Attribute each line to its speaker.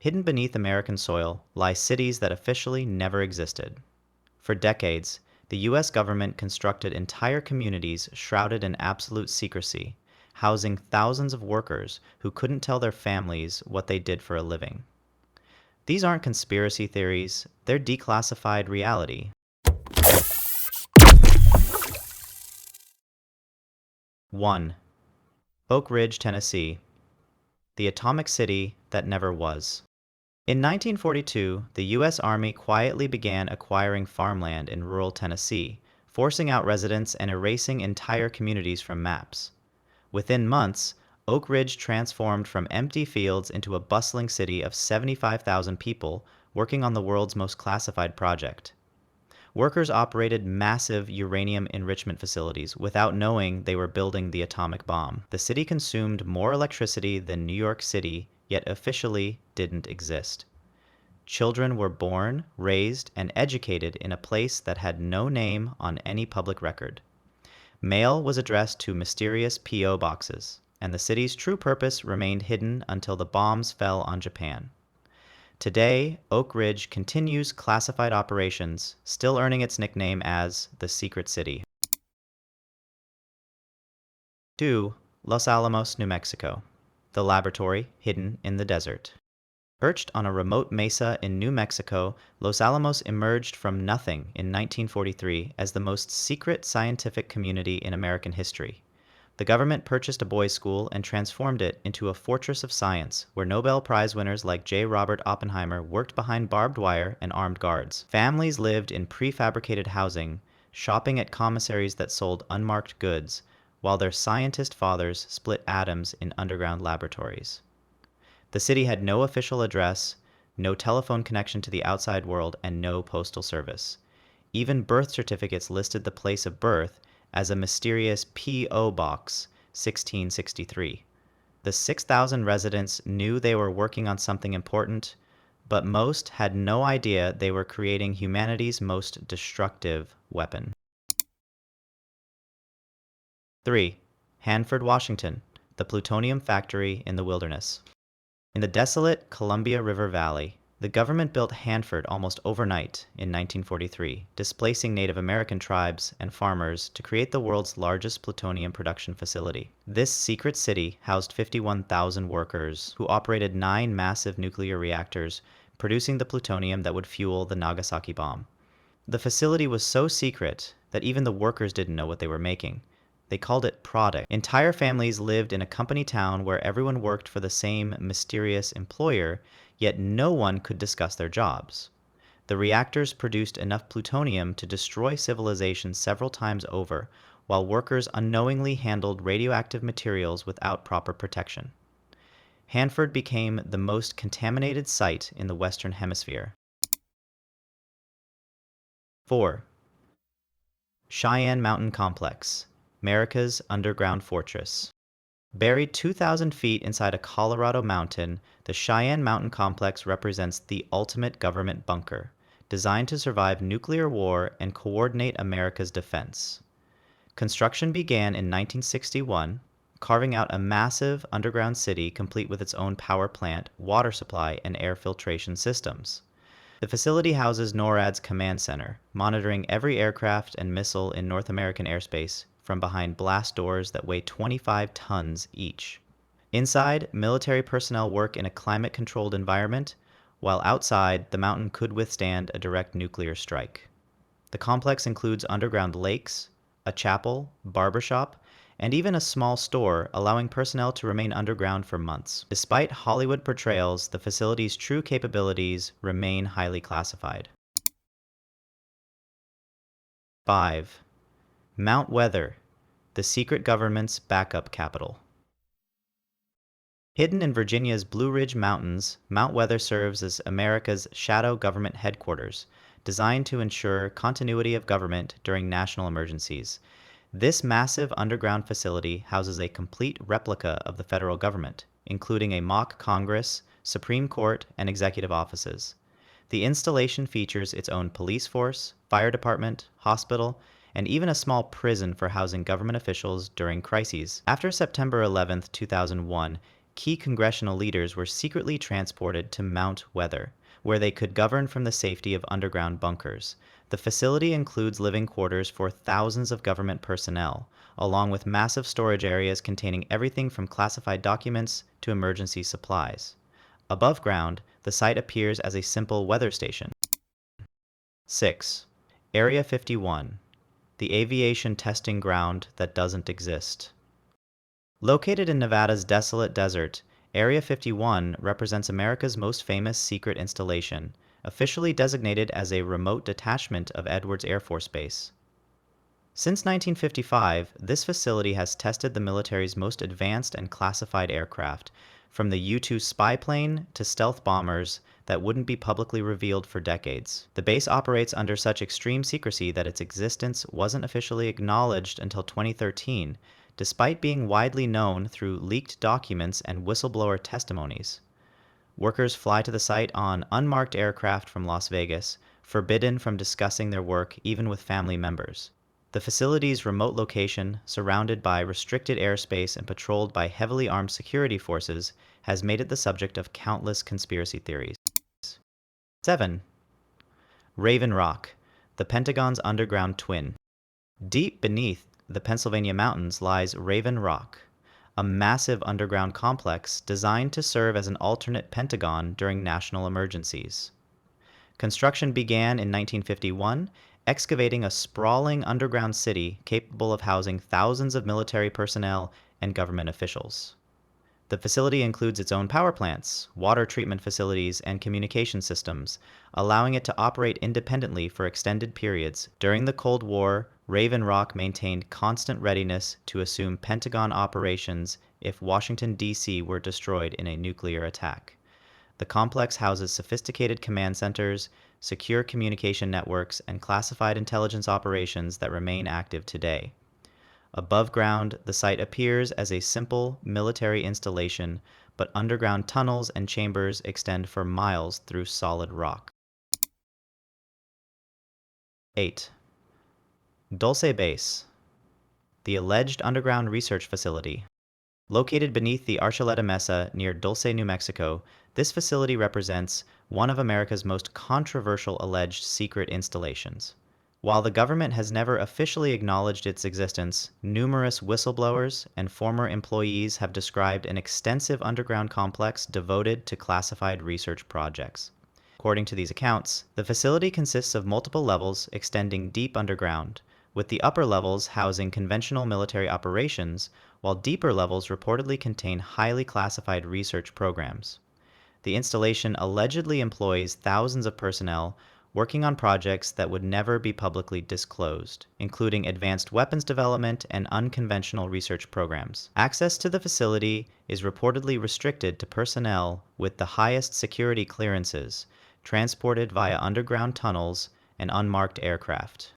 Speaker 1: Hidden beneath American soil lie cities that officially never existed. For decades, the U.S. government constructed entire communities shrouded in absolute secrecy, housing thousands of workers who couldn't tell their families what they did for a living. These aren't conspiracy theories, they're declassified reality. 1. Oak Ridge, Tennessee. The atomic city that never was. In 1942, the U.S. Army quietly began acquiring farmland in rural Tennessee, forcing out residents and erasing entire communities from maps. Within months, Oak Ridge transformed from empty fields into a bustling city of 75,000 people working on the world's most classified project. Workers operated massive uranium enrichment facilities without knowing they were building the atomic bomb. The city consumed more electricity than New York City, yet officially didn't exist. Children were born, raised, and educated in a place that had no name on any public record. Mail was addressed to mysterious P.O. boxes, and the city's true purpose remained hidden until the bombs fell on Japan. Today, Oak Ridge continues classified operations, still earning its nickname as the Secret City. 2. Los Alamos, New Mexico. The laboratory hidden in the desert. Perched on a remote mesa in New Mexico, Los Alamos emerged from nothing in 1943 as the most secret scientific community in American history. The government purchased a boys' school and transformed it into a fortress of science, where Nobel Prize winners like J. Robert Oppenheimer worked behind barbed wire and armed guards. Families lived in prefabricated housing, shopping at commissaries that sold unmarked goods, while their scientist fathers split atoms in underground laboratories. The city had no official address, no telephone connection to the outside world, and no postal service. Even birth certificates listed the place of birth as a mysterious P.O. Box 1663. The 6,000 residents knew they were working on something important, but most had no idea they were creating humanity's most destructive weapon. 3. Hanford, Washington, the plutonium factory in the wilderness. In the desolate Columbia River Valley, the government built Hanford almost overnight in 1943, displacing Native American tribes and farmers to create the world's largest plutonium production facility. This secret city housed 51,000 workers who operated 9 massive nuclear reactors, producing the plutonium that would fuel the Nagasaki bomb. The facility was so secret that even the workers didn't know what they were making. They called it product. Entire families lived in a company town where everyone worked for the same mysterious employer, yet no one could discuss their jobs. The reactors produced enough plutonium to destroy civilization several times over, while workers unknowingly handled radioactive materials without proper protection. Hanford became the most contaminated site in the Western Hemisphere. 4. Cheyenne Mountain Complex, America's underground fortress. Buried 2,000 feet inside a Colorado mountain, the Cheyenne Mountain Complex represents the ultimate government bunker, designed to survive nuclear war and coordinate America's defense. Construction began in 1961, carving out a massive underground city complete with its own power plant, water supply, and air filtration systems. The facility houses NORAD's command center, monitoring every aircraft and missile in North American airspace from behind blast doors that weigh 25 tons each. Inside, military personnel work in a climate-controlled environment, while outside, the mountain could withstand a direct nuclear strike. The complex includes underground lakes, a chapel, barbershop, and even a small store, allowing personnel to remain underground for months. Despite Hollywood portrayals, the facility's true capabilities remain highly classified. 5. Mount Weather, the secret government's backup capital. Hidden in Virginia's Blue Ridge Mountains, Mount Weather serves as America's shadow government headquarters, designed to ensure continuity of government during national emergencies. This massive underground facility houses a complete replica of the federal government, including a mock Congress, Supreme Court, and executive offices. The installation features its own police force, fire department, hospital, and even a small prison for housing government officials during crises. After September 11, 2001, key congressional leaders were secretly transported to Mount Weather, where they could govern from the safety of underground bunkers. The facility includes living quarters for thousands of government personnel, along with massive storage areas containing everything from classified documents to emergency supplies. Above ground, the site appears as a simple weather station. 6. Area 51, the aviation testing ground that doesn't exist. Located in Nevada's desolate desert, Area 51 represents America's most famous secret installation, officially designated as a remote detachment of Edwards Air Force Base. Since 1955, this facility has tested the military's most advanced and classified aircraft, from the U-2 spy plane to stealth bombers that wouldn't be publicly revealed for decades. The base operates under such extreme secrecy that its existence wasn't officially acknowledged until 2013, despite being widely known through leaked documents and whistleblower testimonies. Workers fly to the site on unmarked aircraft from Las Vegas, forbidden from discussing their work even with family members. The facility's remote location, surrounded by restricted airspace and patrolled by heavily armed security forces, has made it the subject of countless conspiracy theories. 7. Raven Rock, the Pentagon's underground twin. Deep beneath the Pennsylvania mountains lies Raven Rock, a massive underground complex designed to serve as an alternate Pentagon during national emergencies. Construction began in 1951, excavating a sprawling underground city capable of housing thousands of military personnel and government officials. The facility includes its own power plants, water treatment facilities, and communication systems, allowing it to operate independently for extended periods. During the Cold War, Raven Rock maintained constant readiness to assume Pentagon operations if Washington, D.C. were destroyed in a nuclear attack. The complex houses sophisticated command centers, secure communication networks, and classified intelligence operations that remain active today. Above ground, the site appears as a simple military installation, but underground tunnels and chambers extend for miles through solid rock. 8. Dulce Base, the alleged underground research facility. Located beneath the Archuleta Mesa near Dulce, New Mexico, this facility represents one of America's most controversial alleged secret installations. While the government has never officially acknowledged its existence, numerous whistleblowers and former employees have described an extensive underground complex devoted to classified research projects. According to these accounts, the facility consists of multiple levels extending deep underground, with the upper levels housing conventional military operations, while deeper levels reportedly contain highly classified research programs. The installation allegedly employs thousands of personnel working on projects that would never be publicly disclosed, including advanced weapons development and unconventional research programs. Access to the facility is reportedly restricted to personnel with the highest security clearances, transported via underground tunnels and unmarked aircraft.